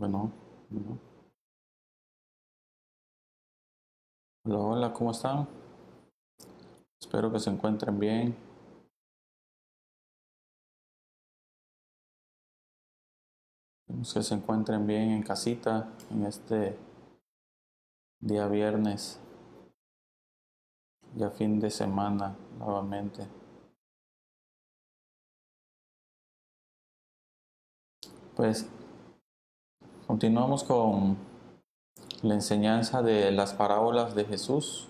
Bueno, bueno. Hola, hola, ¿cómo están? Espero que se encuentren bien. Esperemos que se encuentren bien en casita en este día viernes, ya fin de semana nuevamente. Pues continuamos con la enseñanza de las parábolas de Jesús.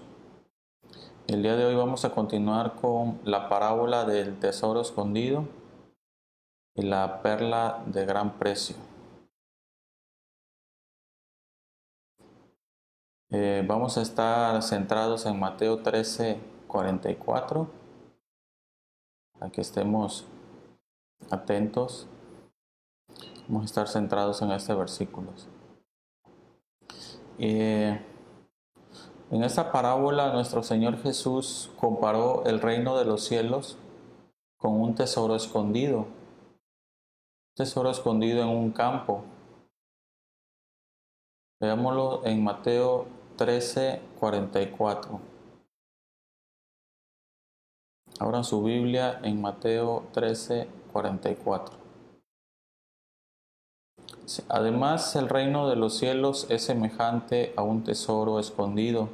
El día de hoy vamos a continuar con la parábola del tesoro escondido y la perla de gran precio. Vamos a estar centrados en Mateo 13:44, para que estemos atentos. Vamos a estar centrados en este versículo. En esta parábola nuestro Señor Jesús comparó el reino de los cielos con un tesoro escondido en un campo. Veámoslo en Mateo 13:44. Abran su Biblia en Mateo 13:44. Además, el reino de los cielos es semejante a un tesoro escondido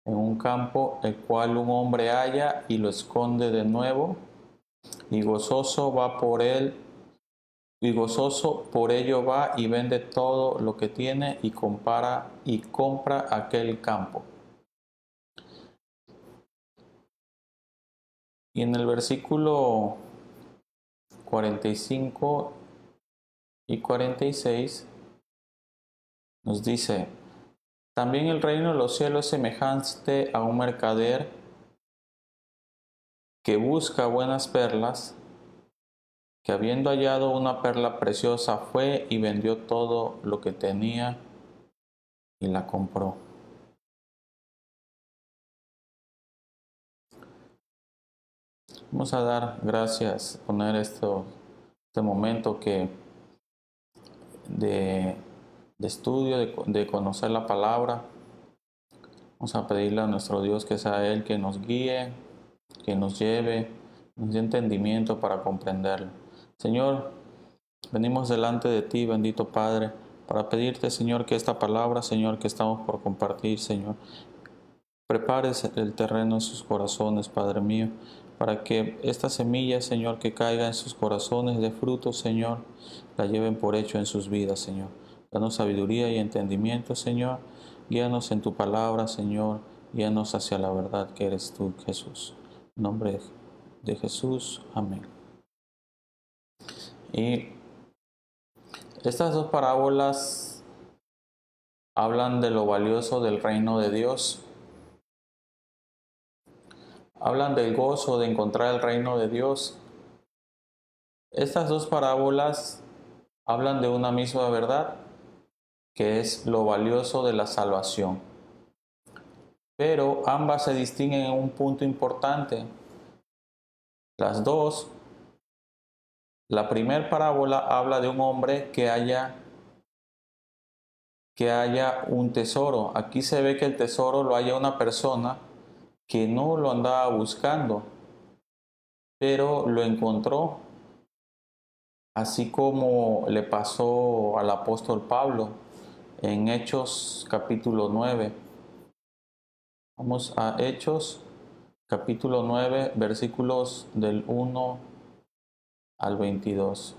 en un campo, el cual un hombre halla y lo esconde de nuevo, y gozoso va por él, y gozoso por ello va y vende todo lo que tiene y compra aquel campo. Y en el versículo 45 y 46 nos dice: también el reino de los cielos es semejante a un mercader que busca buenas perlas, que habiendo hallado una perla preciosa fue y vendió todo lo que tenía y la compró. Vamos a dar gracias, poner este momento de, de estudio, de conocer la palabra. Vamos a pedirle a nuestro Dios que sea Él que nos guíe, que nos lleve, nos dé entendimiento para comprenderlo. Señor, venimos delante de ti, bendito Padre, para pedirte, Señor, que esta palabra, Señor, que estamos por compartir, Señor, prepares el terreno en sus corazones, Padre mío, para que esta semilla, Señor, que caiga en sus corazones de fruto, Señor, la lleven por hecho en sus vidas, Señor. Danos sabiduría y entendimiento, Señor. Guíanos en tu palabra, Señor. Guíanos hacia la verdad que eres tú, Jesús. En nombre de Jesús. Amén. Y estas dos parábolas hablan de lo valioso del reino de Dios. Hablan del gozo de encontrar el reino de Dios. Estas dos parábolas hablan de una misma verdad, que es lo valioso de la salvación. Pero ambas se distinguen en un punto importante. Las dos, la primera parábola habla de un hombre que haya un tesoro. Aquí se ve que el tesoro lo halla una persona que no lo andaba buscando, pero lo encontró, así como le pasó al apóstol Pablo en Hechos capítulo 9. Vamos a Hechos capítulo 9, versículos del 1 al 22.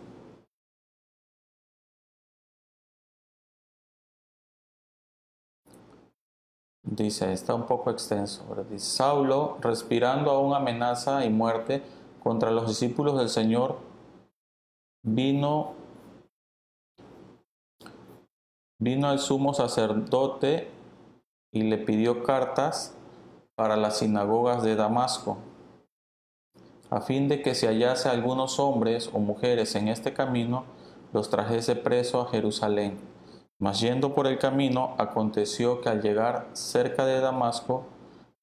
Dice, está un poco extenso, ¿verdad? Dice: Saulo, respirando aún amenaza y muerte contra los discípulos del Señor, vino al sumo sacerdote y le pidió cartas para las sinagogas de Damasco, a fin de que si hallase algunos hombres o mujeres en este camino, los trajese preso a Jerusalén. Mas yendo por el camino, aconteció que al llegar cerca de Damasco,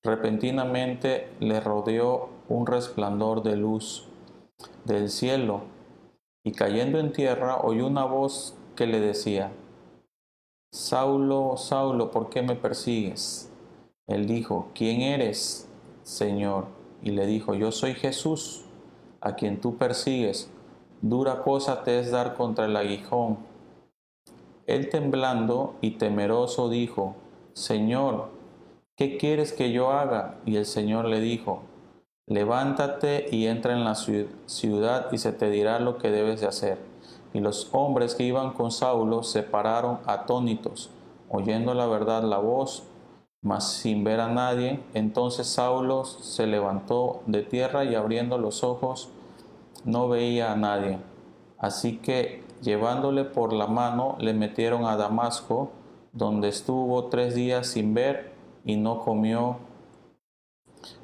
repentinamente le rodeó un resplandor de luz del cielo, y cayendo en tierra oyó una voz que le decía: Saulo, Saulo, ¿por qué me persigues? Él dijo, ¿quién eres, Señor? Y le dijo, yo soy Jesús, a quien tú persigues. Dura cosa te es dar contra el aguijón. Él temblando y temeroso dijo, Señor, ¿qué quieres que yo haga? Y el Señor le dijo, levántate y entra en la ciudad y se te dirá lo que debes de hacer. Y los hombres que iban con Saulo se pararon atónitos, oyendo la verdad la voz, mas sin ver a nadie. Entonces Saulo se levantó de tierra y abriendo los ojos no veía a nadie. Así que llevándole por la mano le metieron a Damasco, donde estuvo 3 días sin ver y no comió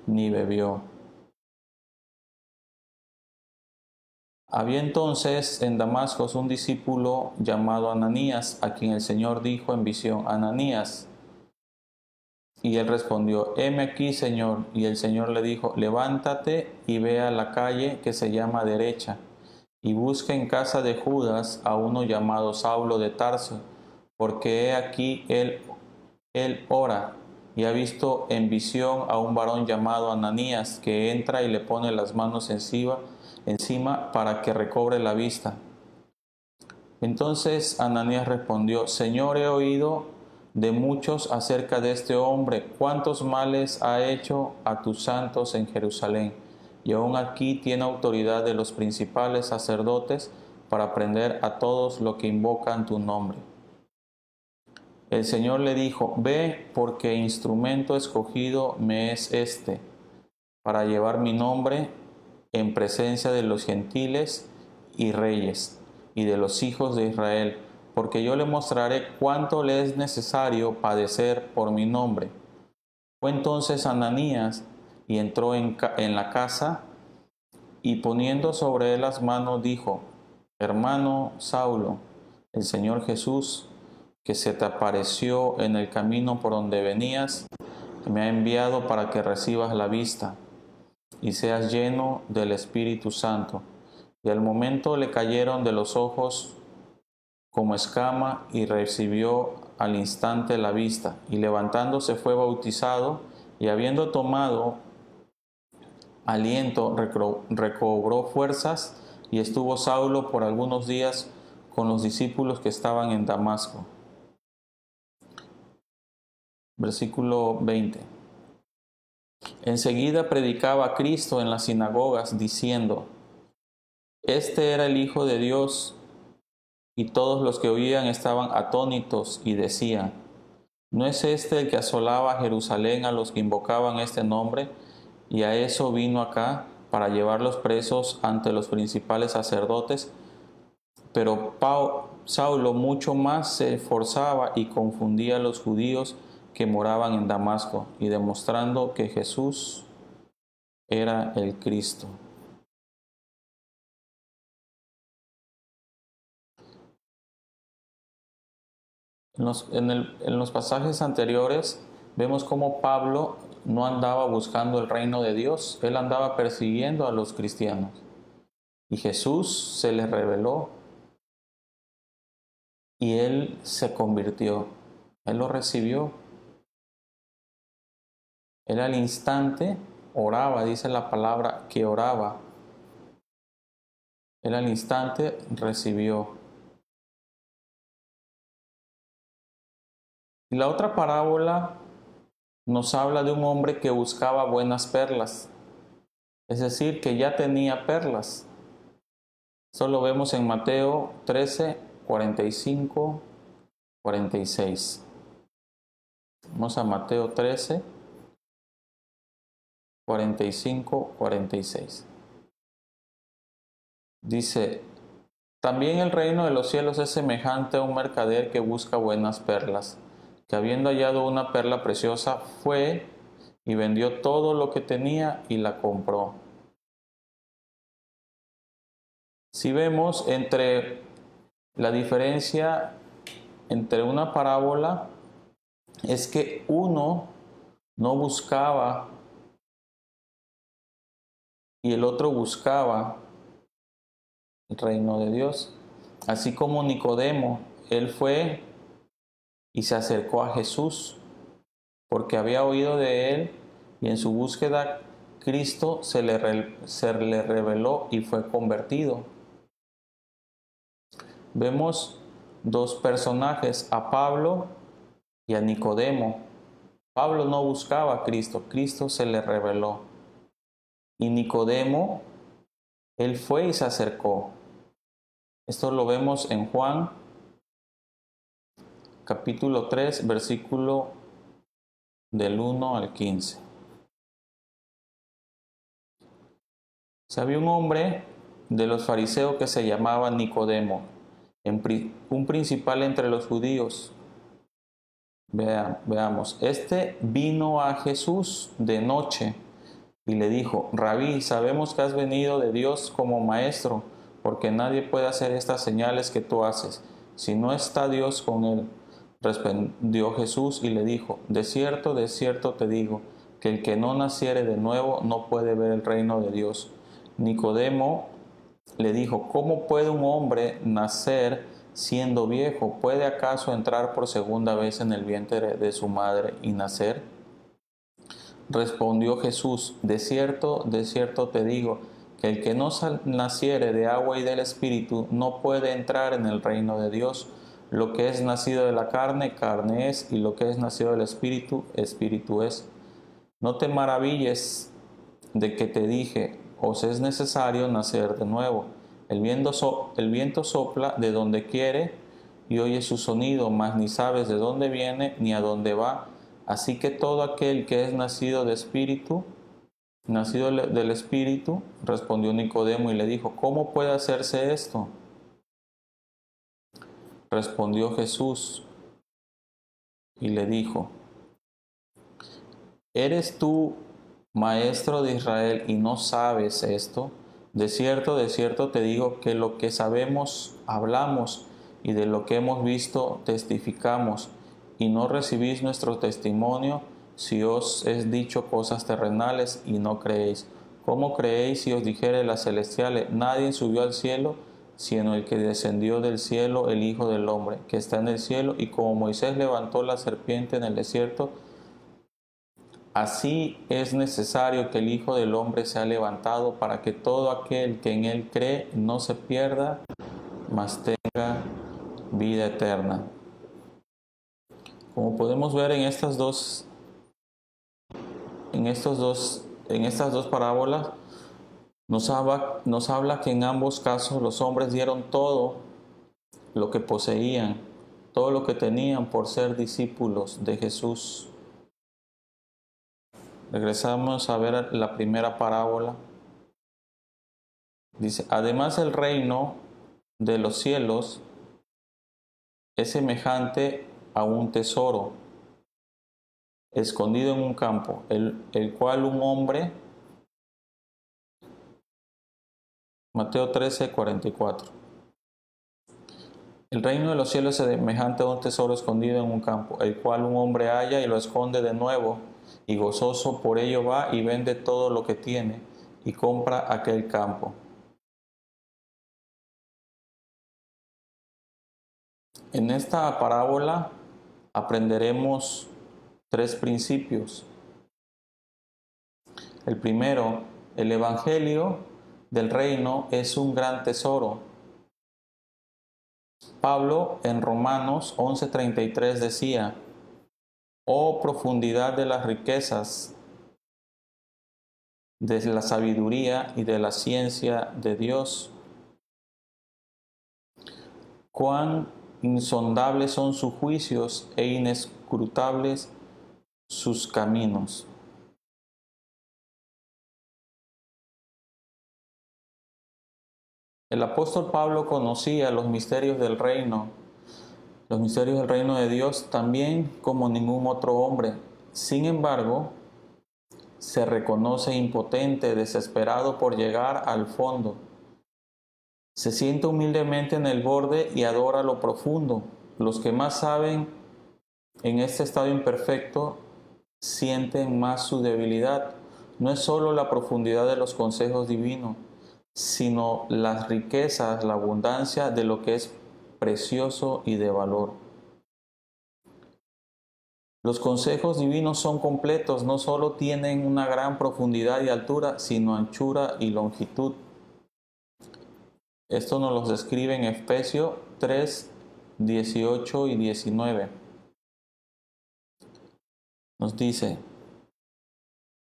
ni bebió. Había entonces en Damasco un discípulo llamado Ananías, a quien el Señor dijo en visión, Ananías. Y él respondió, heme aquí, Señor. Y el Señor le dijo, levántate y ve a la calle que se llama Derecha, y busca en casa de Judas a uno llamado Saulo de Tarso, porque he aquí él ora, y ha visto en visión a un varón llamado Ananías, que entra y le pone las manos encima para que recobre la vista. Entonces Ananías respondió, Señor, he oído de muchos acerca de este hombre, cuántos males ha hecho a tus santos en Jerusalén, y aún aquí tiene autoridad de los principales sacerdotes para prender a todos los que invocan tu nombre. El Señor le dijo, ve, porque instrumento escogido me es este, para llevar mi nombre en presencia de los gentiles y reyes y de los hijos de Israel, porque yo le mostraré cuánto le es necesario padecer por mi nombre. Fue entonces Ananías y entró en la casa y poniendo sobre él las manos dijo, hermano Saulo, el Señor Jesús, que se te apareció en el camino por donde venías, me ha enviado para que recibas la vista y seas lleno del Espíritu Santo. Y al momento le cayeron de los ojos como escama y recibió al instante la vista. Y levantándose fue bautizado y habiendo tomado aliento recobró fuerzas y estuvo Saulo por algunos días con los discípulos que estaban en Damasco. Versículo 20. Enseguida predicaba a Cristo en las sinagogas diciendo, este era el Hijo de Dios, y todos los que oían estaban atónitos y decían, ¿no es este el que asolaba a Jerusalén a los que invocaban este nombre? Y a eso vino acá, para llevarlos presos ante los principales sacerdotes. Pero Saulo mucho más se esforzaba y confundía a los judíos que moraban en Damasco, y demostrando que Jesús era el Cristo. En los pasajes anteriores vemos cómo Pablo no andaba buscando el reino de Dios, él andaba persiguiendo a los cristianos. Y Jesús se le reveló y él se convirtió, él lo recibió. Él al instante oraba, dice la palabra que oraba. Él al instante recibió. Y la otra parábola nos habla de un hombre que buscaba buenas perlas, es decir, que ya tenía perlas. Eso lo vemos en Mateo 13, 45, 46. Vamos a Mateo 13, 45, 46. Dice, también el reino de los cielos es semejante a un mercader que busca buenas perlas, que habiendo hallado una perla preciosa, fue y vendió todo lo que tenía y la compró. Si vemos la diferencia entre una parábola, es que uno no buscaba y el otro buscaba el reino de Dios. Así como Nicodemo, él fue y se acercó a Jesús, porque había oído de él, y en su búsqueda Cristo se le reveló y fue convertido. Vemos dos personajes, a Pablo y a Nicodemo. Pablo no buscaba a Cristo, Cristo se le reveló. Y Nicodemo, él fue y se acercó. Esto lo vemos en Juan capítulo 3, versículo del 1 al 15. Había un hombre de los fariseos que se llamaba Nicodemo, un principal entre los judíos. Veamos, este vino a Jesús de noche y le dijo: Rabí, sabemos que has venido de Dios como maestro, porque nadie puede hacer estas señales que tú haces si no está Dios con él. Respondió Jesús y le dijo: de cierto te digo, que el que no naciere de nuevo no puede ver el reino de Dios. Nicodemo le dijo: ¿cómo puede un hombre nacer siendo viejo? ¿Puede acaso entrar por segunda vez en el vientre de su madre y nacer? Respondió Jesús: de cierto te digo, que el que no naciere de agua y del Espíritu no puede entrar en el reino de Dios. Lo que es nacido de la carne, carne es, y lo que es nacido del Espíritu, Espíritu es. No te maravilles de que te dije: os es necesario nacer de nuevo. El viento sopla de donde quiere y oye su sonido, mas ni sabes de dónde viene ni a dónde va. Así que todo aquel que es nacido del Espíritu, respondió Nicodemo y le dijo: ¿cómo puede hacerse esto? Respondió Jesús y le dijo: ¿eres tú maestro de Israel y no sabes esto? De cierto te digo que lo que sabemos hablamos, y de lo que hemos visto testificamos, y no recibís nuestro testimonio si os es dicho cosas terrenales y no creéis. ¿Cómo creéis si os dijere las celestiales? Nadie subió al cielo sino el que descendió del cielo, el Hijo del Hombre, que está en el cielo. Y como Moisés levantó la serpiente en el desierto, así es necesario que el Hijo del Hombre sea levantado, para que todo aquel que en él cree no se pierda, mas tenga vida eterna. Como podemos ver en estas dos parábolas, nos habla que en ambos casos los hombres dieron todo lo que poseían, todo lo que tenían por ser discípulos de Jesús. Regresamos a ver la primera parábola. Dice: además el reino de los cielos es semejante a un tesoro escondido en un campo, el cual un hombre, Mateo 13, 44. El reino de los cielos es semejante a un tesoro escondido en un campo, el cual un hombre halla y lo esconde de nuevo, y gozoso por ello va y vende todo lo que tiene y compra aquel campo. En esta parábola aprenderemos tres principios. El primero: el evangelio del reino es un gran tesoro. Pablo en Romanos 11:33 decía: oh profundidad de las riquezas, de la sabiduría y de la ciencia de Dios. Cuán insondables son sus juicios e inescrutables sus caminos. El apóstol Pablo conocía los misterios del reino de Dios también como ningún otro hombre. Sin embargo, se reconoce impotente, desesperado por llegar al fondo. Se siente humildemente en el borde y adora lo profundo. Los que más saben en este estado imperfecto sienten más su debilidad. No es solo la profundidad de los consejos divinos, sino las riquezas, la abundancia de lo que es precioso y de valor. Los consejos divinos son completos, no solo tienen una gran profundidad y altura, sino anchura y longitud. Esto nos lo describe en Efesios 3, 18 y 19. Nos dice: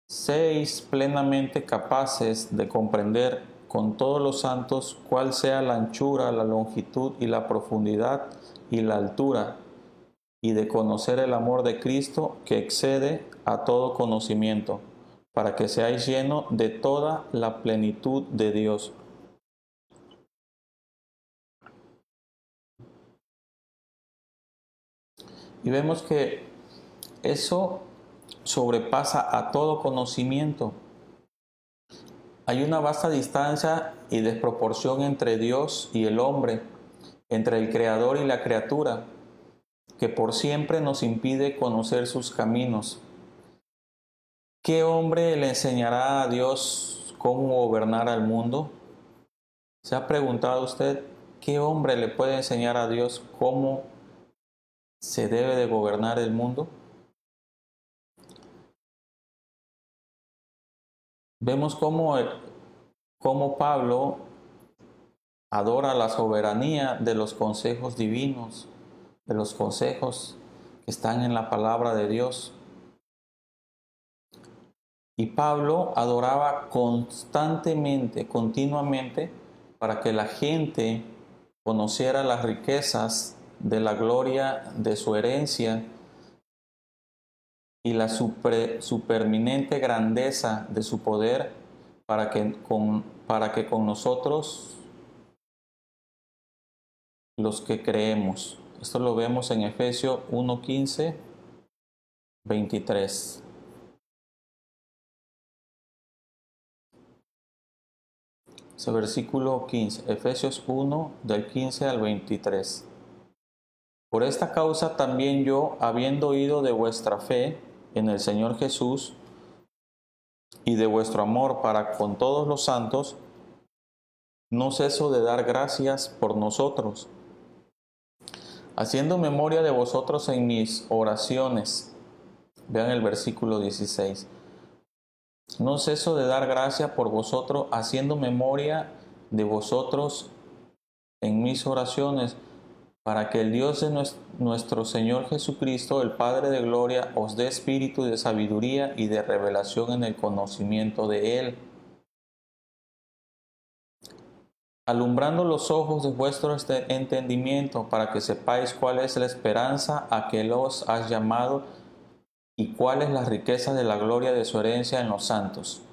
Seis plenamente capaces de comprender con todos los santos cuál sea la anchura, la longitud y la profundidad y la altura, y de conocer el amor de Cristo que excede a todo conocimiento, para que seáis llenos de toda la plenitud de Dios. Y vemos que eso sobrepasa a todo conocimiento. Hay una vasta distancia y desproporción entre Dios y el hombre, entre el Creador y la criatura, que por siempre nos impide conocer sus caminos. ¿Qué hombre le enseñará a Dios cómo gobernar al mundo? ¿Se ha preguntado usted qué hombre le puede enseñar a Dios cómo se debe de gobernar el mundo? Vemos cómo Pablo adora la soberanía de los consejos divinos, de los consejos que están en la palabra de Dios. Y Pablo adoraba constantemente, continuamente, para que la gente conociera las riquezas de la gloria de su herencia y la superminente grandeza de su poder, para que con nosotros, los que creemos. Esto lo vemos en Efesios 1:15, 23. Ese versículo 15, Efesios 1, del 15 al 23. Por esta causa también yo, habiendo oído de vuestra fe en el Señor Jesús y de vuestro amor para con todos los santos, no ceso de dar gracias por nosotros, haciendo memoria de vosotros en mis oraciones. Vean el versículo 16. No ceso de dar gracias por vosotros, haciendo memoria de vosotros en mis oraciones, para que el Dios de nuestro Señor Jesucristo, el Padre de gloria, os dé espíritu de sabiduría y de revelación en el conocimiento de Él, alumbrando los ojos de vuestro entendimiento, para que sepáis cuál es la esperanza a que os has llamado, y cuál es la riqueza de la gloria de su herencia en los santos,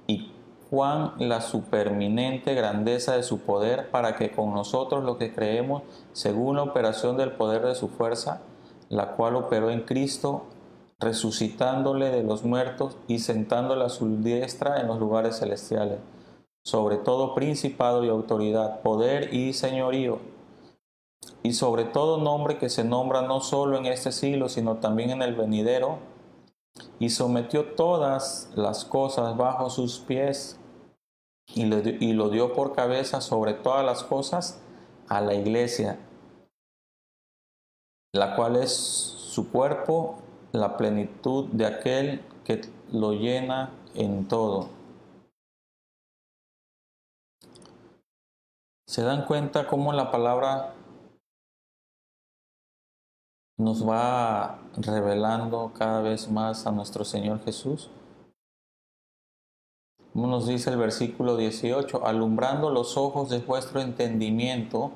y cuán la superminente grandeza de su poder, para que con nosotros los que creemos, según la operación del poder de su fuerza, la cual operó en Cristo, resucitándole de los muertos y sentándole a su diestra en los lugares celestiales, sobre todo principado y autoridad, poder y señorío, y sobre todo nombre que se nombra no solo en este siglo, sino también en el venidero, y sometió todas las cosas bajo sus pies, y lo dio por cabeza sobre todas las cosas a la iglesia, la cual es su cuerpo, la plenitud de aquel que lo llena en todo. ¿Se dan cuenta cómo la palabra nos va revelando cada vez más a nuestro Señor Jesús? Como nos dice el versículo 18, alumbrando los ojos de vuestro entendimiento,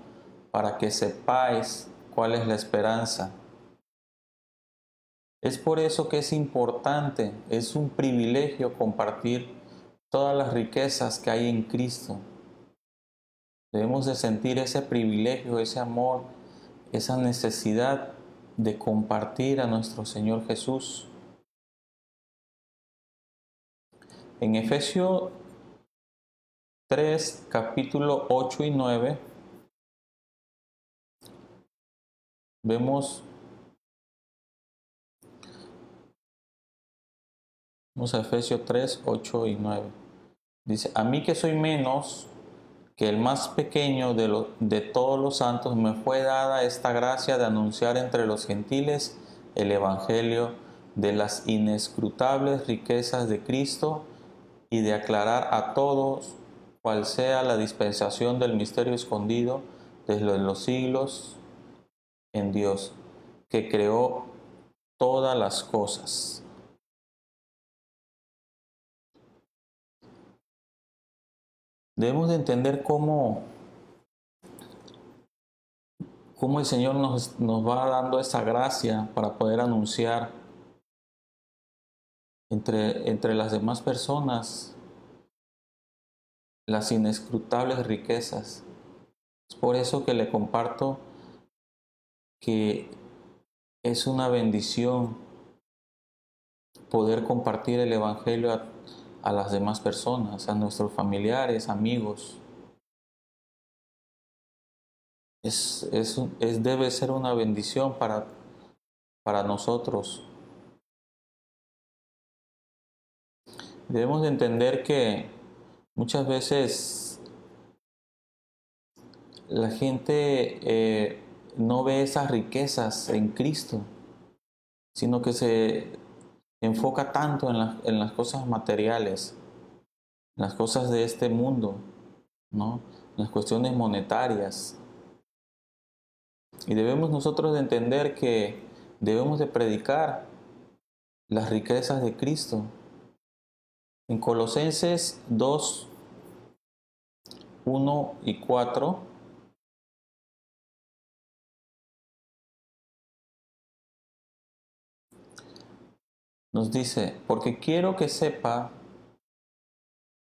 para que sepáis cuál es la esperanza. Es por eso que es importante, es un privilegio compartir todas las riquezas que hay en Cristo. Debemos de sentir ese privilegio, ese amor, esa necesidad de compartir a nuestro Señor Jesús. En Efesios 3, capítulo 8 y 9, vemos a Efesios 3, 8 y 9. Dice: a mí que soy menos que el más pequeño de todos los santos, me fue dada esta gracia de anunciar entre los gentiles el Evangelio de las inescrutables riquezas de Cristo y de aclarar a todos cuál sea la dispensación del misterio escondido desde los siglos en Dios, que creó todas las cosas. Debemos de entender cómo el Señor nos va dando esa gracia para poder anunciar entre las demás personas las inescrutables riquezas. Es por eso que le comparto que es una bendición poder compartir el Evangelio a las demás personas, a nuestros familiares, amigos. Debe ser una bendición para nosotros. Debemos de entender que muchas veces la gente no ve esas riquezas en Cristo, sino que se enfoca tanto en las cosas materiales, en las cosas de este mundo, ¿no? En las cuestiones monetarias. Y debemos nosotros de entender que debemos de predicar las riquezas de Cristo. En Colosenses 2, 1 y 4 nos dice: porque quiero que sepa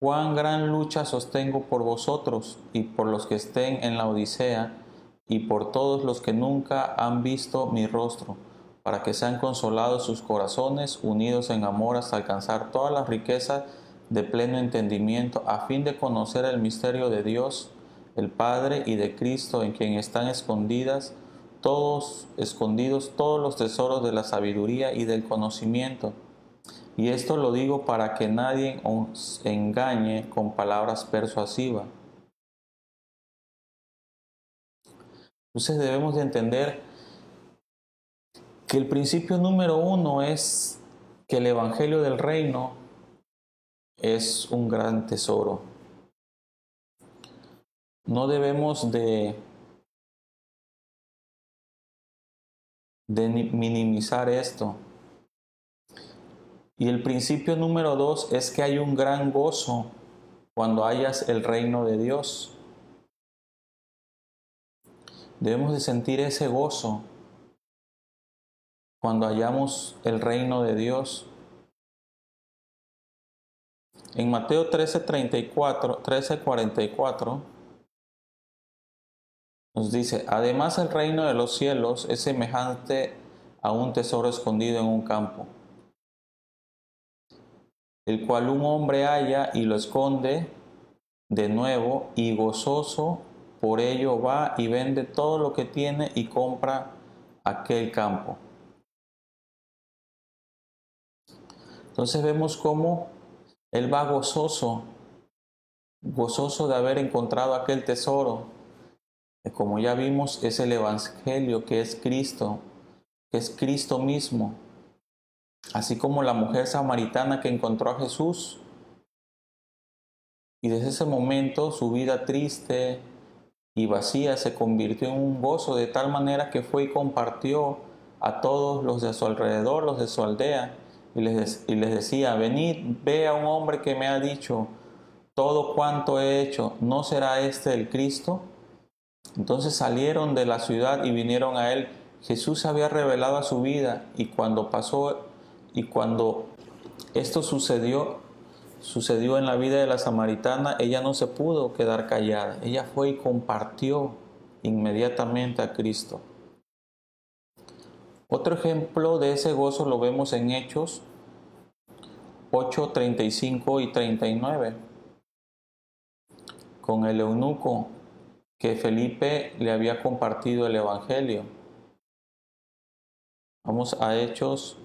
cuán gran lucha sostengo por vosotros y por los que estén en la Odisea y por todos los que nunca han visto mi rostro, para que sean consolados sus corazones, unidos en amor hasta alcanzar todas las riquezas de pleno entendimiento, a fin de conocer el misterio de Dios, el Padre, y de Cristo, en quien están escondidos todos los tesoros de la sabiduría y del conocimiento. Y esto lo digo para que nadie os engañe con palabras persuasivas. Entonces debemos de entender que el principio número 1 es que el Evangelio del Reino es un gran tesoro. No debemos de minimizar esto. Y el principio número 2 es que hay un gran gozo cuando hayas el reino de Dios. Debemos de sentir ese gozo cuando hallamos el reino de Dios. En Mateo 13:44 nos dice: además el reino de los cielos es semejante a un tesoro escondido en un campo, el cual un hombre halla y lo esconde de nuevo, y gozoso por ello va y vende todo lo que tiene y compra aquel campo. Entonces vemos cómo él va gozoso de haber encontrado aquel tesoro, que como ya vimos es el Evangelio, que es Cristo mismo. Así como la mujer samaritana que encontró a Jesús, y desde ese momento su vida triste y vacía se convirtió en un gozo, de tal manera que fue y compartió a todos los de su alrededor, los de su aldea, y les decía: venid, ve a un hombre que me ha dicho todo cuanto he hecho, ¿no será este el Cristo? Entonces salieron de la ciudad y vinieron a él. Jesús había revelado a su vida, y cuando esto sucedió en la vida de la samaritana, ella no se pudo quedar callada. Ella fue y compartió inmediatamente a Cristo. Otro ejemplo de ese gozo lo vemos en Hechos 8, 35 y 39, con el eunuco que Felipe le había compartido el Evangelio. Vamos a Hechos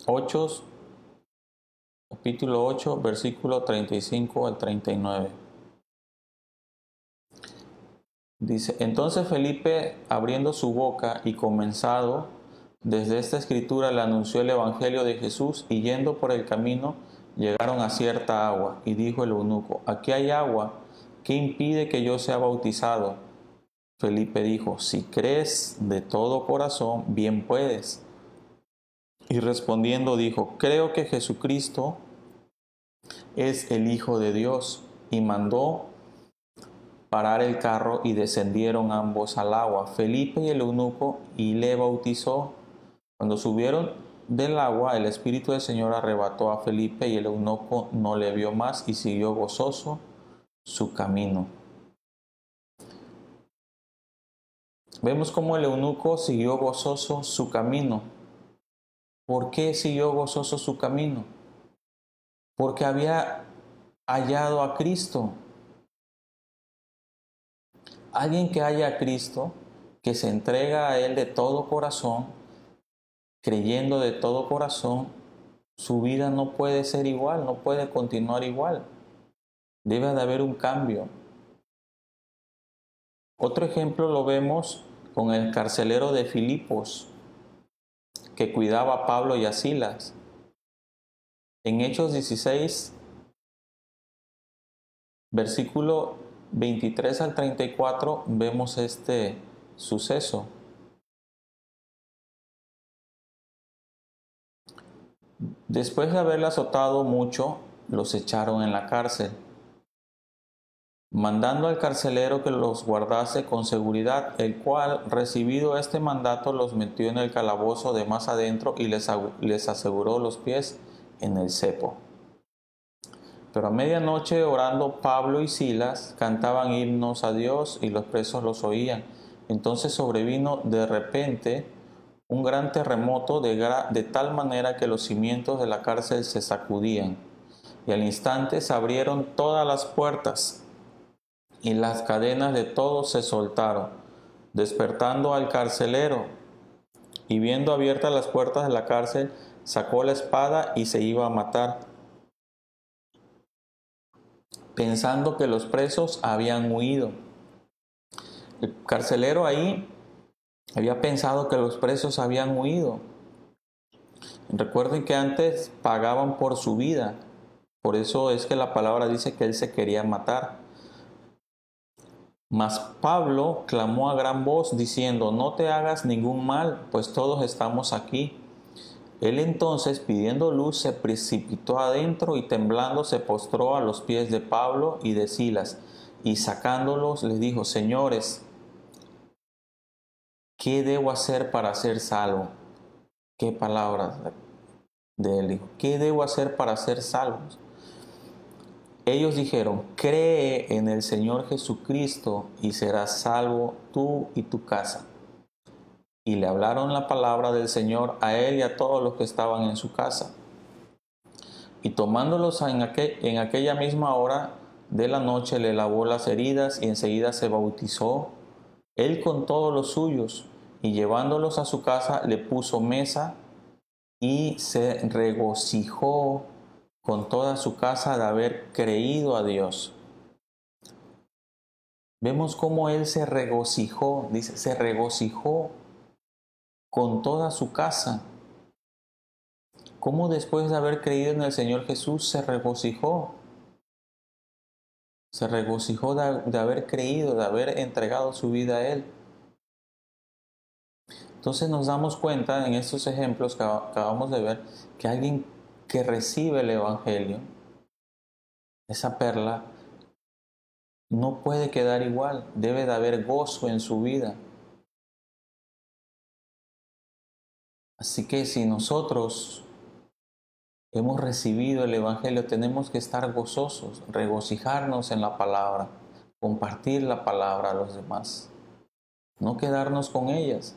8, capítulo 8, versículo 35 al 39. Dice: entonces Felipe, abriendo su boca y comenzado Desde esta escritura le anunció el evangelio de Jesús y yendo por el camino llegaron a cierta agua y dijo el eunuco, aquí hay agua, ¿qué impide que yo sea bautizado? Felipe dijo, si crees de todo corazón, bien puedes. Y respondiendo dijo, creo que Jesucristo es el Hijo de Dios. Y mandó parar el carro y descendieron ambos al agua, Felipe y el eunuco, y le bautizó. Cuando subieron del agua, el Espíritu del Señor arrebató a Felipe y el eunuco no le vio más y siguió gozoso su camino. Vemos cómo el eunuco siguió gozoso su camino. ¿Por qué siguió gozoso su camino? Porque había hallado a Cristo. Alguien que haya a Cristo, que se entrega a Él de todo corazón, creyendo de todo corazón, su vida no puede ser igual, no puede continuar igual. Debe de haber un cambio. Otro ejemplo lo vemos con el carcelero de Filipos, que cuidaba a Pablo y a Silas. En Hechos 16, versículo 23 al 34, vemos este suceso. Después de haberle azotado mucho, los echaron en la cárcel, mandando al carcelero que los guardase con seguridad, el cual, recibido este mandato, los metió en el calabozo de más adentro y les aseguró los pies en el cepo. Pero a medianoche, orando Pablo y Silas, cantaban himnos a Dios y los presos los oían. Entonces sobrevino de repente un gran terremoto de tal manera que los cimientos de la cárcel se sacudían. Y al instante se abrieron todas las puertas y las cadenas de todos se soltaron, despertando al carcelero. Y viendo abiertas las puertas de la cárcel, sacó la espada y se iba a matar, pensando que los presos habían huido. El carcelero ahí había pensado que los presos habían huido. Recuerden que antes pagaban por su vida. Por eso es que la palabra dice que él se quería matar. Mas Pablo clamó a gran voz diciendo, no te hagas ningún mal, pues todos estamos aquí. Él entonces, pidiendo luz, se precipitó adentro y temblando se postró a los pies de Pablo y de Silas, y sacándolos les dijo, señores, ¿qué debo hacer para ser salvo? ¿Qué palabras de él dijo? ¿Qué debo hacer para ser salvos? Ellos dijeron, cree en el Señor Jesucristo y serás salvo tú y tu casa. Y le hablaron la palabra del Señor a él y a todos los que estaban en su casa. Y tomándolos en aquella misma hora de la noche le lavó las heridas y enseguida se bautizó, él con todos los suyos, y llevándolos a su casa le puso mesa y se regocijó con toda su casa de haber creído a Dios. Vemos cómo él se regocijó, dice, se regocijó con toda su casa. Cómo después de haber creído en el Señor Jesús se regocijó. Se regocijó de haber creído, de haber entregado su vida a Él. Entonces nos damos cuenta en estos ejemplos que acabamos de ver que alguien que recibe el Evangelio, esa perla, no puede quedar igual, debe de haber gozo en su vida. Así que si nosotros hemos recibido el Evangelio, tenemos que estar gozosos, regocijarnos en la palabra, compartir la palabra a los demás, no quedarnos con ellas.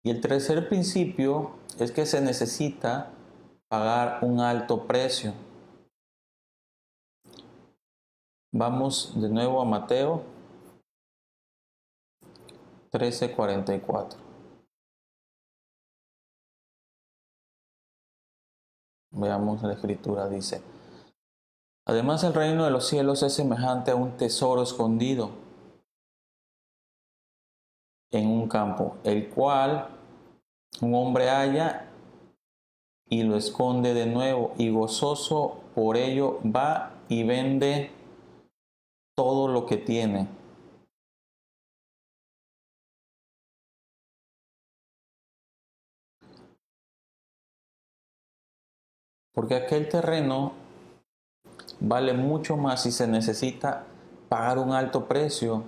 Y el tercer principio es que se necesita pagar un alto precio. Vamos de nuevo a Mateo 13:44. Veamos la escritura, dice: además el reino de los cielos es semejante a un tesoro escondido en un campo, el cual un hombre halla y lo esconde de nuevo, y gozoso por ello va y vende todo lo que tiene. Porque aquel terreno vale mucho más y se necesita pagar un alto precio.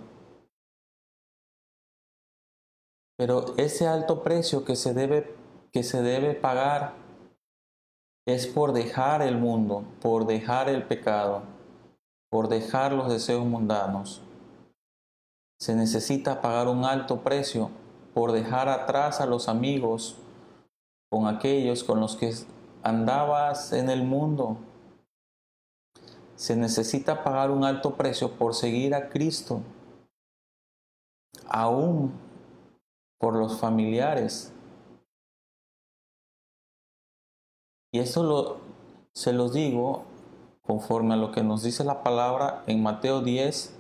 Pero ese alto precio que se debe pagar es por dejar el mundo, por dejar el pecado, por dejar los deseos mundanos. Se necesita pagar un alto precio por dejar atrás a los amigos con aquellos con los que andabas en el mundo. Se necesita pagar un alto precio por seguir a Cristo, aún por los familiares. Y se los digo conforme a lo que nos dice la palabra en Mateo 10,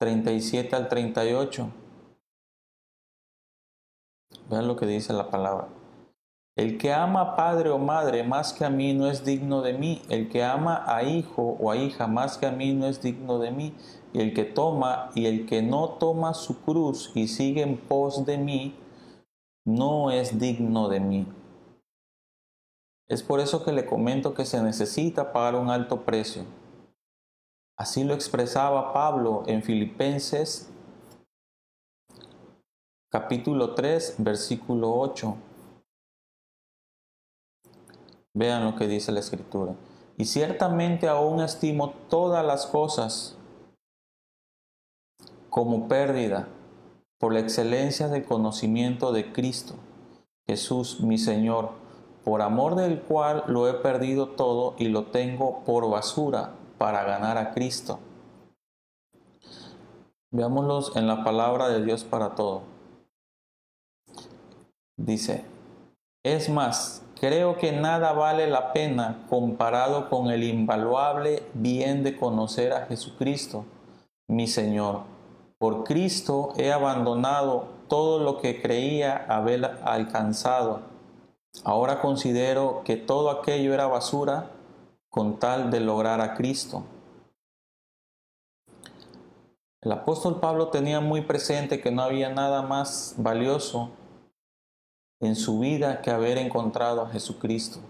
37 al 38. Vean lo que dice la palabra. El que ama a padre o madre más que a mí no es digno de mí. El que ama a hijo o a hija más que a mí no es digno de mí. Y el que toma y el que no toma su cruz y sigue en pos de mí, no es digno de mí. Es por eso que le comento que se necesita pagar un alto precio. Así lo expresaba Pablo en Filipenses capítulo 3, versículo 8. Vean lo que dice la Escritura. Y ciertamente aún estimo todas las cosas como pérdida por la excelencia del conocimiento de Cristo, Jesús mi Señor, por amor del cual lo he perdido todo y lo tengo por basura para ganar a Cristo. Veámoslos en la palabra de Dios para todo. Dice, es más, creo que nada vale la pena comparado con el invaluable bien de conocer a Jesucristo, mi Señor. Por Cristo he abandonado todo lo que creía haber alcanzado. Ahora considero que todo aquello era basura con tal de lograr a Cristo. El apóstol Pablo tenía muy presente que no había nada más valioso en su vida que haber encontrado a Jesucristo.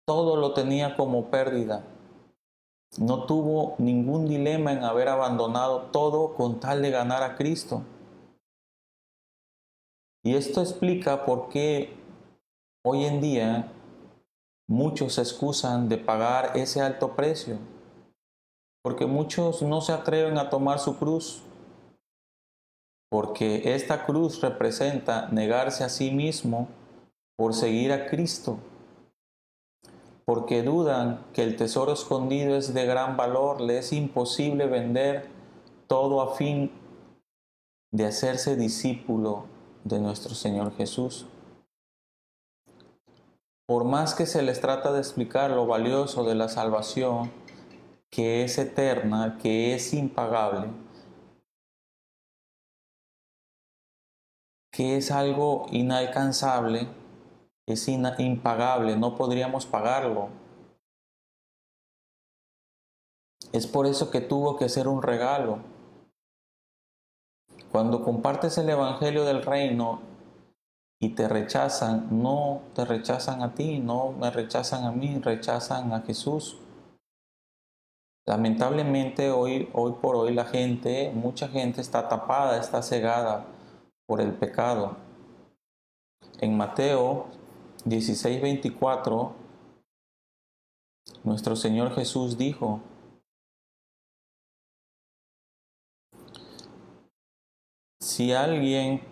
Todo lo tenía como pérdida. No tuvo ningún dilema en haber abandonado todo con tal de ganar a Cristo. Y esto explica por qué hoy en día muchos se excusan de pagar ese alto precio. Porque muchos no se atreven a tomar su cruz. Porque esta cruz representa negarse a sí mismo por seguir a Cristo. Porque dudan que el tesoro escondido es de gran valor, le es imposible vender todo a fin de hacerse discípulo de nuestro Señor Jesús. Por más que se les trata de explicar lo valioso de la salvación, que es eterna, que es impagable, que es algo inalcanzable, es impagable, no podríamos pagarlo. Es por eso que tuvo que ser un regalo. Cuando compartes el Evangelio del Reino y te rechazan, no te rechazan a ti, no me rechazan a mí, rechazan a Jesús. Lamentablemente hoy por hoy mucha gente está tapada, está cegada por el pecado. En Mateo 16:24, nuestro Señor Jesús dijo, si alguien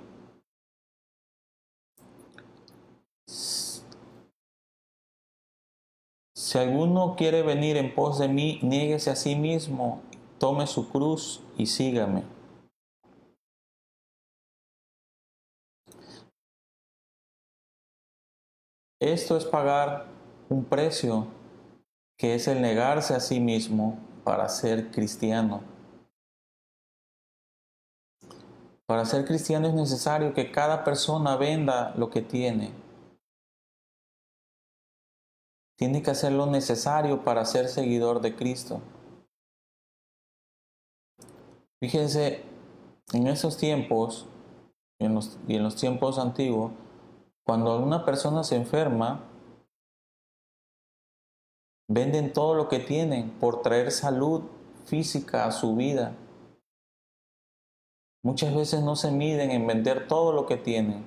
Si alguno quiere venir en pos de mí, niéguese a sí mismo, tome su cruz y sígame. Esto es pagar un precio, que es el negarse a sí mismo para ser cristiano. Para ser cristiano es necesario que cada persona venda lo que tiene. Tiene que hacer lo necesario para ser seguidor de Cristo. Fíjense, en esos tiempos, y en los tiempos antiguos, cuando una persona se enferma, venden todo lo que tienen por traer salud física a su vida. Muchas veces no se miden en vender todo lo que tienen.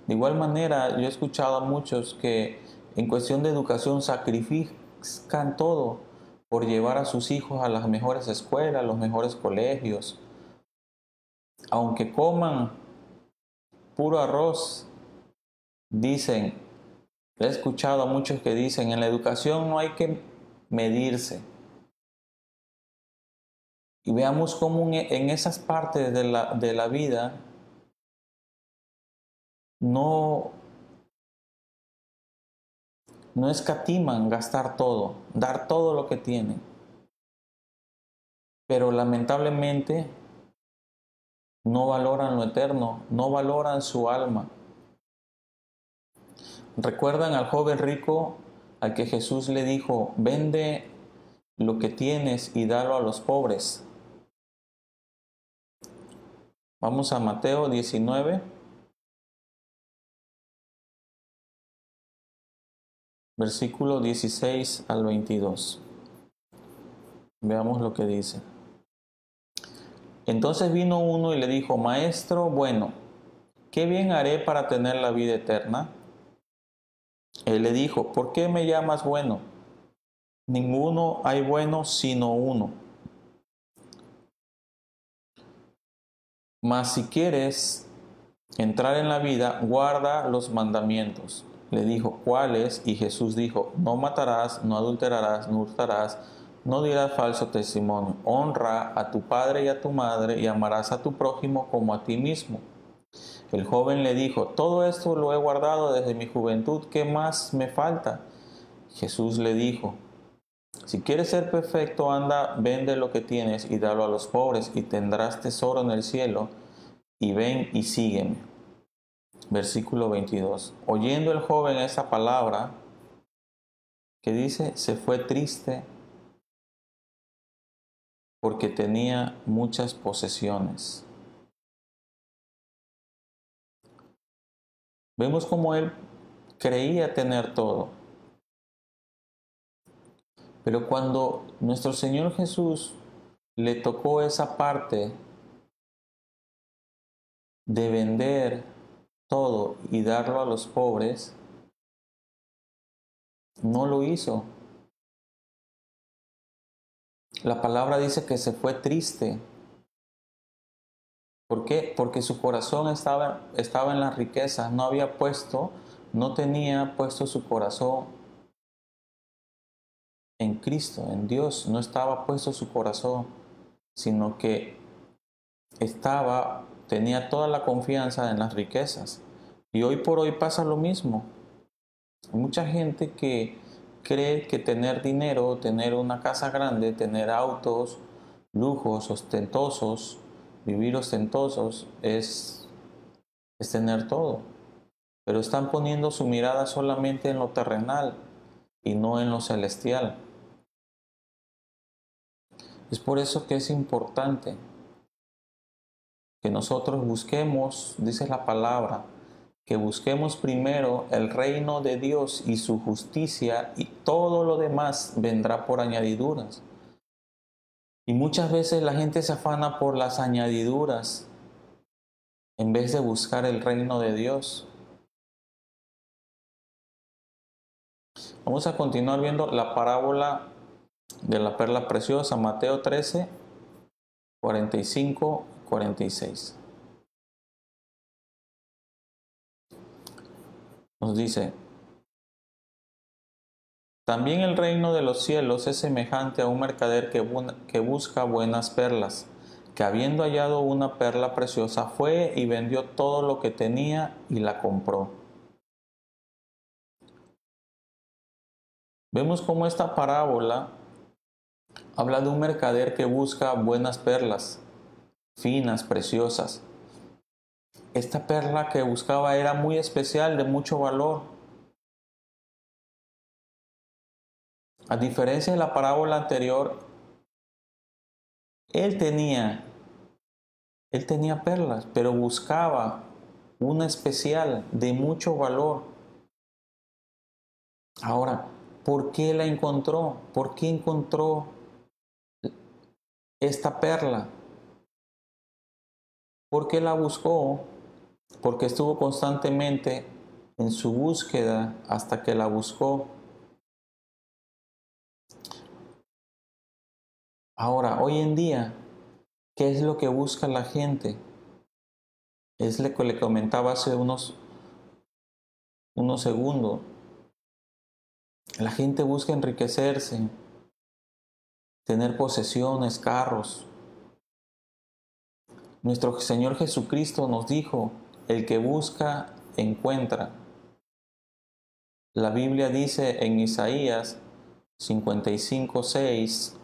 De igual manera, yo he escuchado a muchos que en cuestión de educación sacrifican todo por llevar a sus hijos a las mejores escuelas, los mejores colegios. Aunque coman puro arroz, dicen, he escuchado a muchos que dicen, en la educación no hay que medirse. Y veamos cómo en esas partes de la vida no escatiman gastar todo, dar todo lo que tienen. Pero lamentablemente no valoran lo eterno, no valoran su alma. ¿Recuerdan al joven rico al que Jesús le dijo, vende lo que tienes y dalo a los pobres? Vamos a Mateo 19, versículo 16 al 22. Veamos lo que dice. Entonces vino uno y le dijo, Maestro bueno, ¿qué bien haré para tener la vida eterna? Él le dijo, ¿por qué me llamas bueno? Ninguno hay bueno sino uno. Mas si quieres entrar en la vida, guarda los mandamientos. Le dijo, ¿cuáles? Y Jesús dijo, no matarás, no adulterarás, no hurtarás, no dirás falso testimonio. Honra a tu padre y a tu madre y amarás a tu prójimo como a ti mismo. El joven le dijo, todo esto lo he guardado desde mi juventud, ¿qué más me falta? Jesús le dijo, si quieres ser perfecto, anda, vende lo que tienes y dalo a los pobres y tendrás tesoro en el cielo, y ven y sígueme. Versículo 22. Oyendo el joven esa palabra, que dice, se fue triste porque tenía muchas posesiones. Vemos cómo él creía tener todo. Pero cuando nuestro Señor Jesús le tocó esa parte de vender todo y darlo a los pobres, no lo hizo. La palabra dice que se fue triste. ¿Por qué? Porque su corazón estaba en las riquezas, no tenía puesto su corazón en Cristo, en Dios, no estaba puesto su corazón, sino que tenía toda la confianza en las riquezas. Y hoy por hoy pasa lo mismo. Hay mucha gente que cree que tener dinero, tener una casa grande, tener autos, lujos ostentosos, vivir ostentosos es tener todo. Pero están poniendo su mirada solamente en lo terrenal y no en lo celestial. Es por eso que es importante que nosotros busquemos, dice la palabra, que busquemos primero el reino de Dios y su justicia, y todo lo demás vendrá por añadiduras. Y muchas veces la gente se afana por las añadiduras en vez de buscar el reino de Dios. Vamos a continuar viendo la parábola de la perla preciosa, Mateo 13, 45, 46. Nos dice, también el reino de los cielos es semejante a un mercader que busca buenas perlas, que habiendo hallado una perla preciosa fue y vendió todo lo que tenía y la compró. Vemos cómo esta parábola habla de un mercader que busca buenas perlas. finas, preciosas. Esta perla que buscaba era muy especial, de mucho valor. A diferencia de la parábola anterior, él tenía, él tenía perlas, pero buscaba una especial de mucho valor. Ahora, ¿por qué la encontró? ¿Por qué encontró esta perla? ¿Por qué la buscó? Porque estuvo constantemente en su búsqueda hasta que la buscó. Ahora, hoy en día, ¿qué es lo que busca la gente? Es lo que le comentaba hace unos segundos. La gente busca enriquecerse, tener posesiones, carros. Nuestro Señor Jesucristo nos dijo, el que busca, encuentra. La Biblia dice en Isaías 55:6,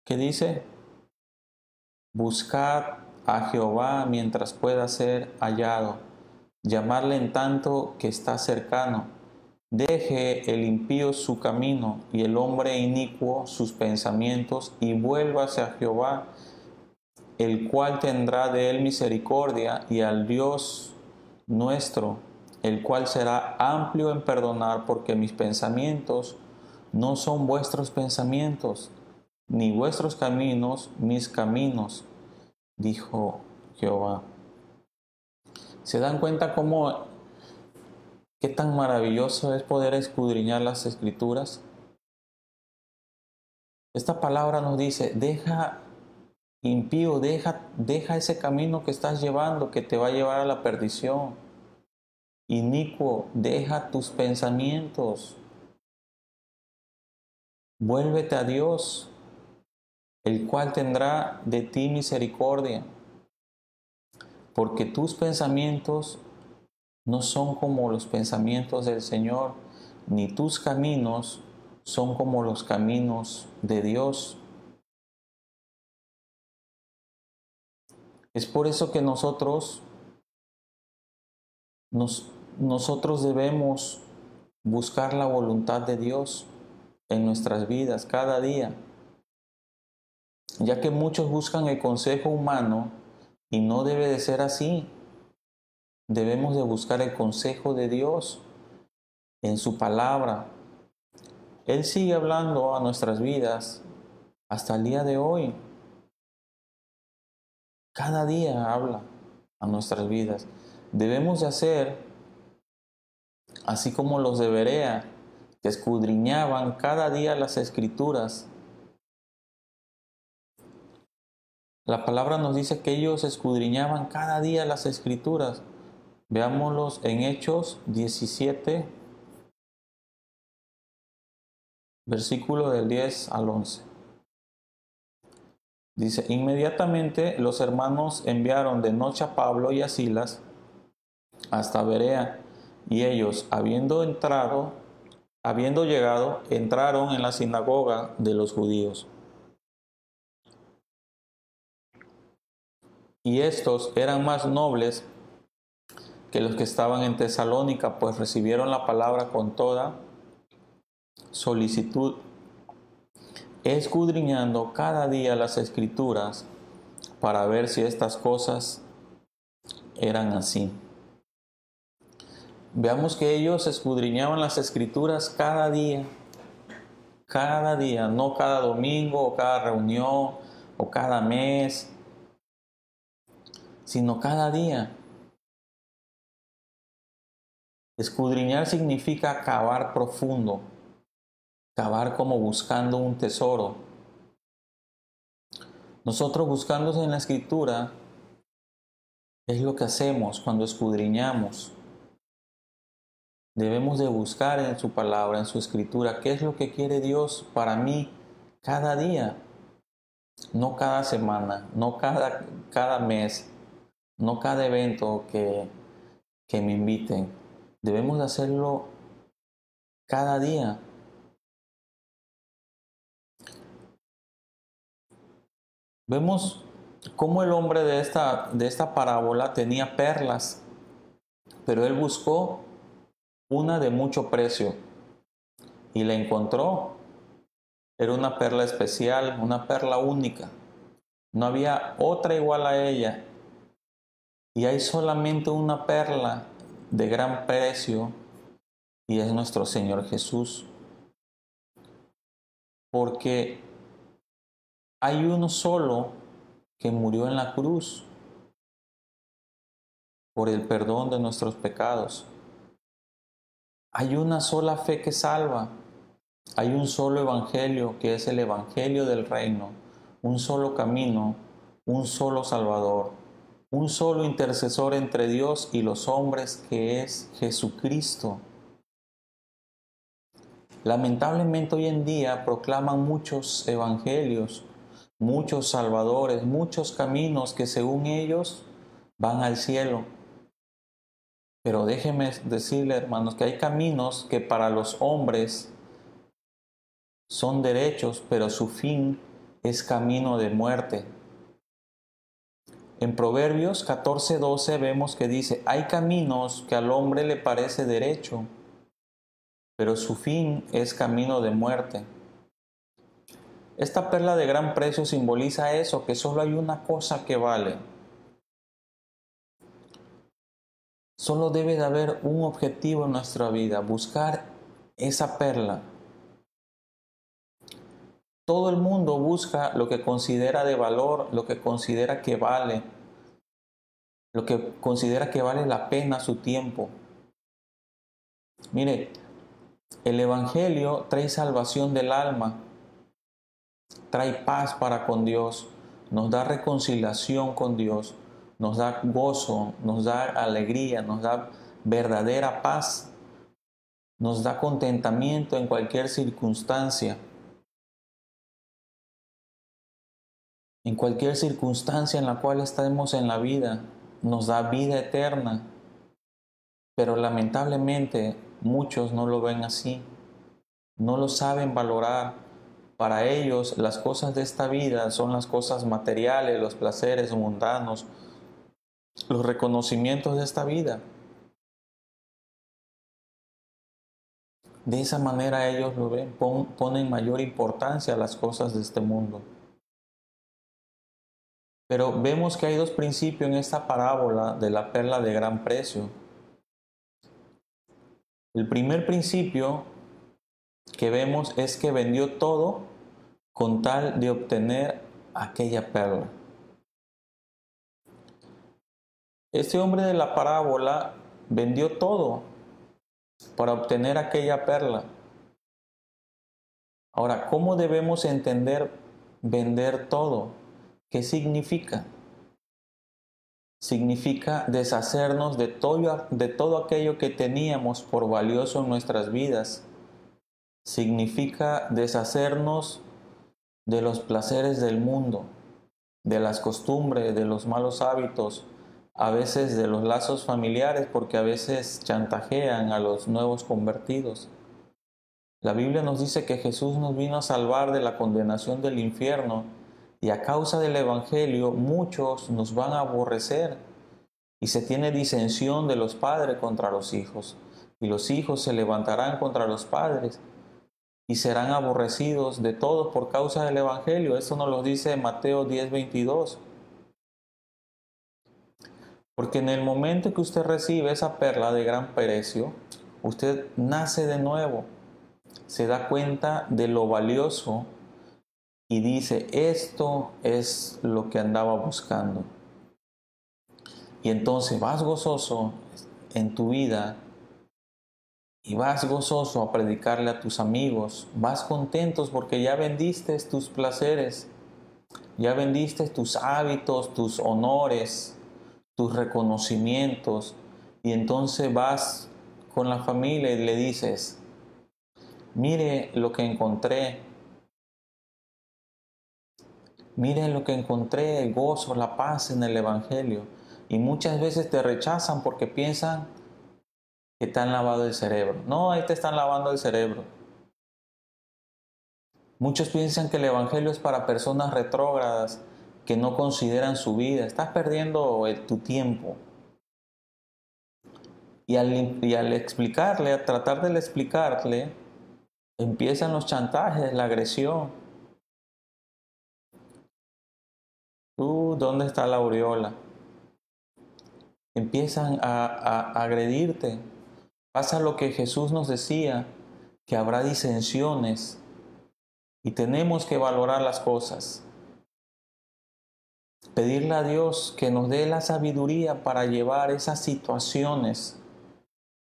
que dice, buscad a Jehová mientras pueda ser hallado, llamarle en tanto que está cercano. Deje el impío su camino y el hombre inicuo sus pensamientos y vuélvase a Jehová, el cual tendrá de él misericordia, y al Dios nuestro, el cual será amplio en perdonar, porque mis pensamientos no son vuestros pensamientos, ni vuestros caminos mis caminos, dijo Jehová. ¿Se dan cuenta qué tan maravilloso es poder escudriñar las Escrituras? Esta palabra nos dice, deja impío, deja ese camino que estás llevando, que te va a llevar a la perdición. Inicuo, deja tus pensamientos. Vuélvete a Dios, el cual tendrá de ti misericordia, porque tus pensamientos no son como los pensamientos del Señor, ni tus caminos son como los caminos de Dios. Es por eso que nosotros debemos buscar la voluntad de Dios en nuestras vidas cada día, ya que muchos buscan el consejo humano y no debe de ser así. Debemos de buscar el consejo de Dios en su palabra. Él sigue hablando a nuestras vidas hasta el día de hoy. Cada día habla a nuestras vidas. Debemos de hacer así como los de Berea, que escudriñaban cada día las Escrituras. La palabra nos dice que ellos escudriñaban cada día las Escrituras. Veámoslos en Hechos 17, versículo del 10 al 11. Dice, inmediatamente los hermanos enviaron de noche a Pablo y a Silas hasta Berea, y ellos, habiendo llegado, entraron en la sinagoga de los judíos. Y estos eran más nobles que los que estaban en Tesalónica, pues recibieron la palabra con toda solicitud, escudriñando cada día las Escrituras para ver si estas cosas eran así. Veamos que ellos escudriñaban las Escrituras cada día, no cada domingo o cada reunión o cada mes, sino cada día. Escudriñar significa cavar profundo, cavar como buscando un tesoro. Nosotros buscando en la Escritura es lo que hacemos cuando escudriñamos. Debemos de buscar en su palabra, en su Escritura, qué es lo que quiere Dios para mí cada día, no cada semana, no cada mes, no cada evento que me inviten. Debemos de hacerlo cada día. Vemos cómo el hombre de esta parábola tenía perlas, pero él buscó una de mucho precio y la encontró. Era una perla especial, una perla única. No había otra igual a ella. Y hay solamente una perla de gran precio y es nuestro Señor Jesús. Porque hay uno solo que murió en la cruz por el perdón de nuestros pecados. Hay una sola fe que salva. Hay un solo evangelio que es el evangelio del reino. Un solo camino, un solo Salvador. Un solo intercesor entre Dios y los hombres que es Jesucristo. Lamentablemente hoy en día proclaman muchos evangelios, muchos salvadores, muchos caminos que según ellos van al cielo. Pero déjenme decirle, hermanos, que hay caminos que para los hombres son derechos, pero su fin es camino de muerte. En Proverbios 14:12 vemos que dice, hay caminos que al hombre le parece derecho, pero su fin es camino de muerte. Esta perla de gran precio simboliza eso, que solo hay una cosa que vale. Solo debe de haber un objetivo en nuestra vida, buscar esa perla. Todo el mundo busca lo que considera de valor, lo que considera que vale, lo que considera que vale la pena su tiempo. Mire, el Evangelio trae salvación del alma, trae paz para con Dios, nos da reconciliación con Dios, nos da gozo, nos da alegría, nos da verdadera paz, nos da contentamiento en cualquier circunstancia. En cualquier circunstancia en la cual estemos en la vida, nos da vida eterna. Pero lamentablemente muchos no lo ven así, no lo saben valorar. Para ellos las cosas de esta vida son las cosas materiales, los placeres mundanos, los reconocimientos de esta vida. De esa manera ellos lo ven, ponen mayor importancia a las cosas de este mundo. Pero vemos que hay dos principios en esta parábola de la perla de gran precio. El primer principio que vemos es que vendió todo con tal de obtener aquella perla. Este hombre de la parábola vendió todo para obtener aquella perla. Ahora, ¿cómo debemos entender vender todo? ¿Qué significa? Significa deshacernos de todo aquello que teníamos por valioso en nuestras vidas. Significa deshacernos de los placeres del mundo, de las costumbres, de los malos hábitos, a veces de los lazos familiares, porque a veces chantajean a los nuevos convertidos. La Biblia nos dice que Jesús nos vino a salvar de la condenación del infierno y a causa del Evangelio muchos nos van a aborrecer y se tiene disensión de los padres contra los hijos y los hijos se levantarán contra los padres y serán aborrecidos de todos por causa del Evangelio. Esto nos lo dice Mateo 10:22. Porque en el momento que usted recibe esa perla de gran precio, usted nace de nuevo, se da cuenta de lo valioso y dice, esto es lo que andaba buscando. Y entonces vas gozoso en tu vida y vas gozoso a predicarle a tus amigos, vas contentos porque ya vendiste tus placeres, ya vendiste tus hábitos, tus honores, tus reconocimientos, y entonces vas con la familia y le dices, mire lo que encontré, miren lo que encontré, el gozo, la paz en el Evangelio. Y muchas veces te rechazan porque piensan que te han lavado el cerebro. No, ahí te están lavando el cerebro. Muchos piensan que el Evangelio es para personas retrógradas, que no consideran su vida. Estás perdiendo tu tiempo. Y al explicarle, a tratar de explicarle, empiezan los chantajes, la agresión. ¿Dónde está la aureola? Empiezan a agredirte. Pasa lo que Jesús nos decía, que habrá disensiones y tenemos que valorar las cosas. Pedirle a Dios que nos dé la sabiduría para llevar esas situaciones,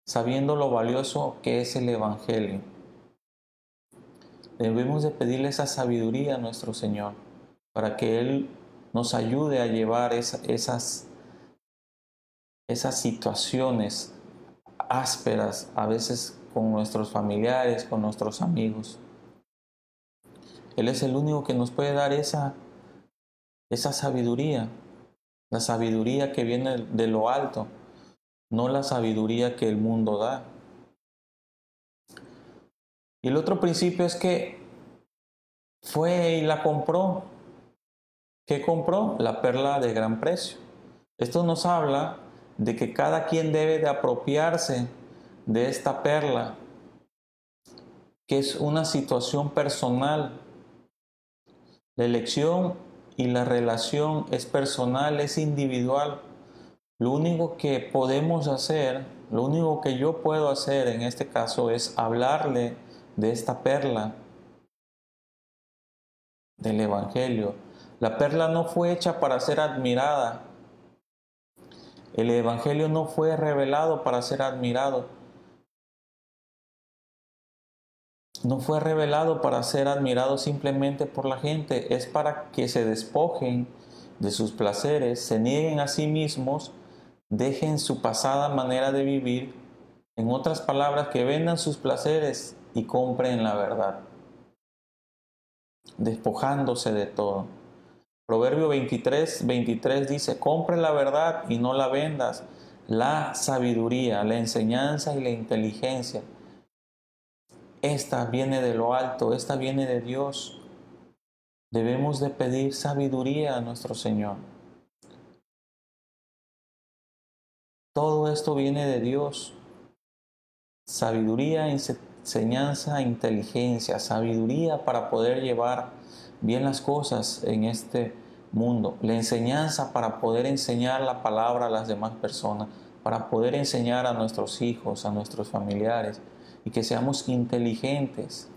sabiendo lo valioso que es el Evangelio. Debemos de pedirle esa sabiduría a nuestro Señor para que Él nos ayude a llevar esas situaciones ásperas, a veces con nuestros familiares, con nuestros amigos. Él es el único que nos puede dar esa sabiduría, la sabiduría que viene de lo alto, no la sabiduría que el mundo da. Y el otro principio es que fue y la compró. ¿Qué compró? La perla de gran precio. Esto nos habla de que cada quien debe de apropiarse de esta perla, que es una situación personal. La elección y la relación es personal, es individual. Lo único que podemos hacer, lo único que yo puedo hacer en este caso es hablarle de esta perla del Evangelio. La perla no fue hecha para ser admirada. El Evangelio no fue revelado para ser admirado. No fue revelado para ser admirado simplemente por la gente. Es para que se despojen de sus placeres, se nieguen a sí mismos, dejen su pasada manera de vivir. En otras palabras, que vendan sus placeres y compren la verdad, despojándose de todo. Proverbio 23 dice, compre la verdad y no la vendas. La sabiduría, la enseñanza y la inteligencia. Esta viene de lo alto, esta viene de Dios. Debemos de pedir sabiduría a nuestro Señor. Todo esto viene de Dios. Sabiduría, enseñanza, inteligencia, sabiduría para poder llevar bien las cosas en este mundo. La enseñanza para poder enseñar la palabra a las demás personas, para poder enseñar a nuestros hijos, a nuestros familiares, y que seamos inteligentes,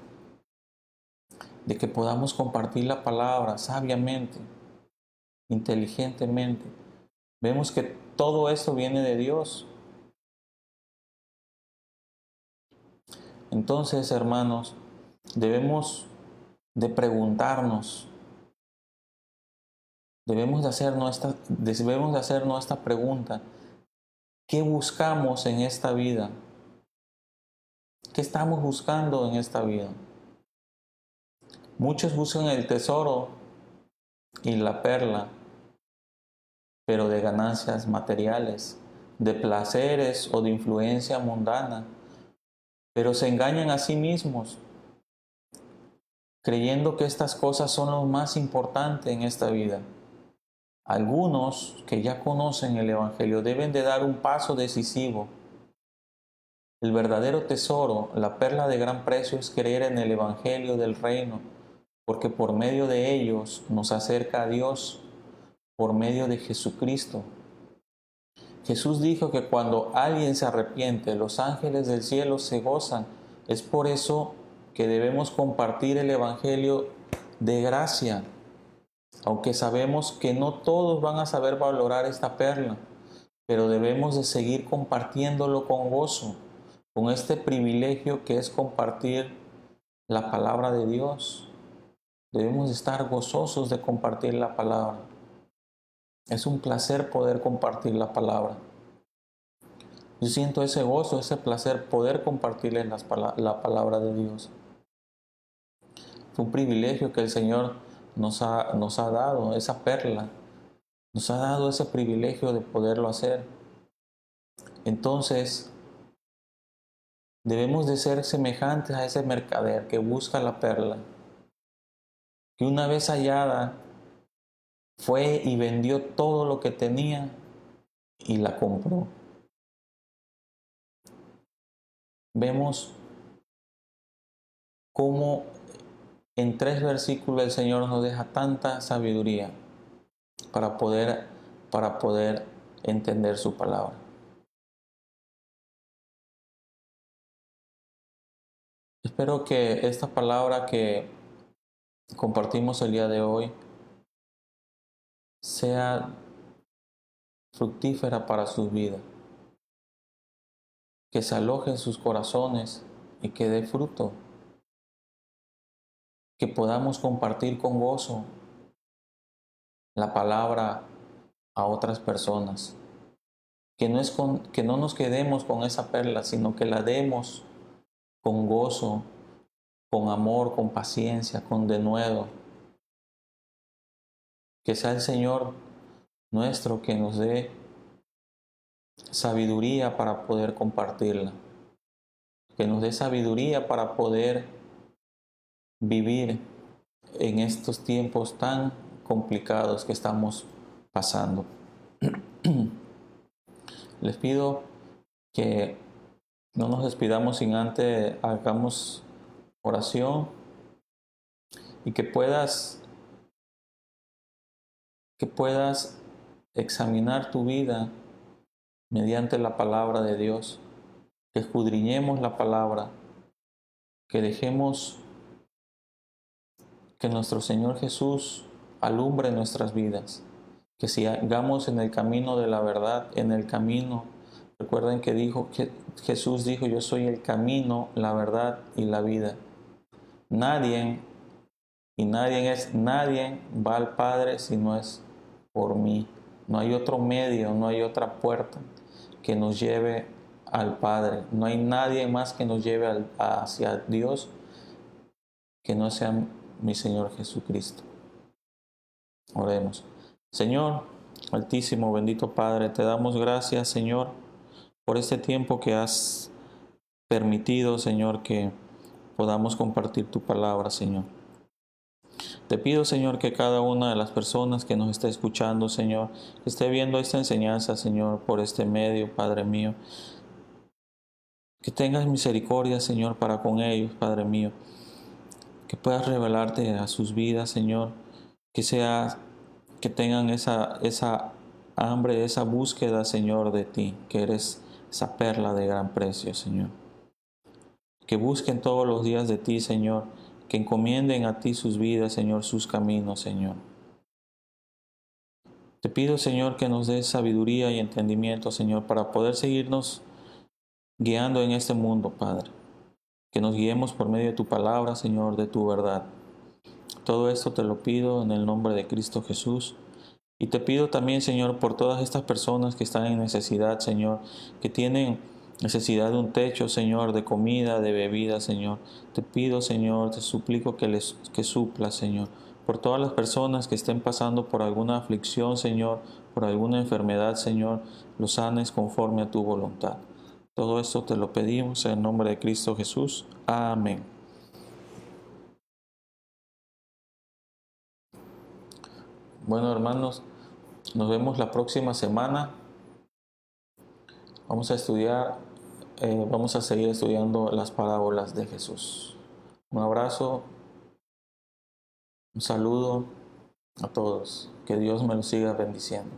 de que podamos compartir la palabra sabiamente, inteligentemente. Vemos que todo esto viene de Dios. Entonces, hermanos, debemos de preguntarnos, debemos de hacernos esta pregunta: ¿qué buscamos en esta vida? ¿Qué estamos buscando en esta vida? Muchos buscan el tesoro y la perla, pero de ganancias materiales, de placeres o de influencia mundana, pero se engañan a sí mismos, creyendo que estas cosas son lo más importante en esta vida. Algunos que ya conocen el Evangelio deben de dar un paso decisivo. El verdadero tesoro, la perla de gran precio, es creer en el Evangelio del Reino, porque por medio de ellos nos acerca a Dios, por medio de Jesucristo. Jesús dijo que cuando alguien se arrepiente, los ángeles del cielo se gozan. Es por eso que debemos compartir el Evangelio de gracia, aunque sabemos que no todos van a saber valorar esta perla, pero debemos de seguir compartiéndolo con gozo, con este privilegio que es compartir la palabra de Dios. Debemos de estar gozosos de compartir la palabra. Es un placer poder compartir la palabra. Yo siento ese gozo, ese placer poder compartirles la palabra de Dios. Es un privilegio que el Señor nos ha dado, esa perla. Nos ha dado ese privilegio de poderlo hacer. Entonces, debemos de ser semejantes a ese mercader que busca la perla, que una vez hallada Fue y vendió todo lo que tenía y la compró. Vemos cómo en 3 versículos el Señor nos deja tanta sabiduría para poder entender su palabra. Espero que esta palabra que compartimos el día de hoy sea fructífera para sus vidas, que se aloje en sus corazones y que dé fruto, que podamos compartir con gozo la palabra a otras personas, que no nos quedemos con esa perla, sino que la demos con gozo, con amor, con paciencia, con denuedo. Que sea el Señor nuestro que nos dé sabiduría para poder compartirla, que nos dé sabiduría para poder vivir en estos tiempos tan complicados que estamos pasando. Les pido que no nos despidamos sin antes hagamos oración y que puedas examinar tu vida mediante la palabra de Dios, que escudriñemos la palabra, que dejemos que nuestro Señor Jesús alumbre nuestras vidas, que sigamos en el camino de la verdad, en el camino. Recuerden que Jesús dijo, yo soy el camino, la verdad y la vida. Nadie va al Padre si no es por mí. No hay otro medio, no hay otra puerta que nos lleve al Padre. No hay nadie más que nos lleve hacia Dios que no sea mi Señor Jesucristo. Oremos. Señor, altísimo, bendito Padre, te damos gracias, Señor, por este tiempo que has permitido, Señor, que podamos compartir tu palabra, Señor. Te pido, Señor, que cada una de las personas que nos esté escuchando, Señor, que esté viendo esta enseñanza, Señor, por este medio, Padre mío, que tengas misericordia, Señor, para con ellos, Padre mío, que puedas revelarte a sus vidas, Señor, que tengan esa hambre, esa búsqueda, Señor, de ti, que eres esa perla de gran precio, Señor. Que busquen todos los días de ti, Señor, que encomienden a ti sus vidas, Señor, sus caminos, Señor. Te pido, Señor, que nos des sabiduría y entendimiento, Señor, para poder seguirnos guiando en este mundo, Padre. Que nos guiemos por medio de tu palabra, Señor, de tu verdad. Todo esto te lo pido en el nombre de Cristo Jesús. Y te pido también, Señor, por todas estas personas que están en necesidad, Señor, que tienen necesidad de un techo, Señor, de comida, de bebida, Señor. Te pido, Señor, te suplico que suplas, Señor, por todas las personas que estén pasando por alguna aflicción, Señor, por alguna enfermedad, Señor, los sanes conforme a tu voluntad. Todo esto te lo pedimos en el nombre de Cristo Jesús. Amén. Bueno, hermanos, nos vemos la próxima semana. Vamos a seguir estudiando las parábolas de Jesús. Un abrazo, un saludo a todos. Que Dios me los siga bendiciendo.